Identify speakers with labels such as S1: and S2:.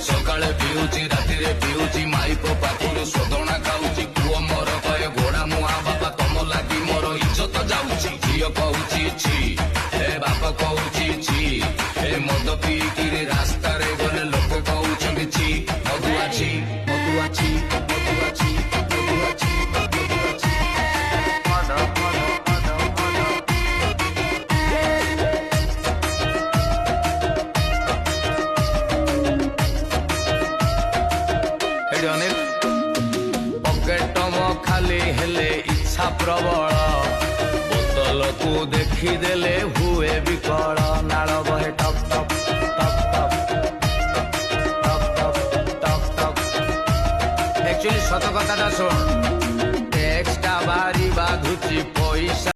S1: ସକାଳେ ପିଉଛି ରାତିରେ ପିଉଛି ମାଇପ ପାଖରୁ ସୋଦଣା ଖାଉଛି ପୁଅ ମୋର କହେ ଘୋଡ଼ା ମୁହାଁ ବାପା ତମ ଲାଗି ମୋର ଇଜ୍ଜତ ଯାଉଛି ଝିଅ କହୁଛି ଛି ଏ ବାପା କହୁଛି ଛି ଏ ମଦ ପିଇକିରି ରାସ୍ତାରେ ଗଲେ ଲୋକ କହୁଛନ୍ତି ଛି ମଦୁଆ ଛି ମଦୁଆ ଛି ମଦୁଆ ଛି ମଦୁଆ ଛି ମଦୁଆ ଛି ପକେଟ ମୋ ଖାଲି ହେଲେ ଇଚ୍ଛା ପ୍ରବଳ ବୋତଲକୁ ଦେଖିଦେଲେ ହୁଏ ବିକଳ ନାଳ ବହେ top top top top top top top top actually ସତ କଥାଟା ଶୁଣ ଟେକ୍ସଟା ଭାରି ବାଧୁଛି ପଇସା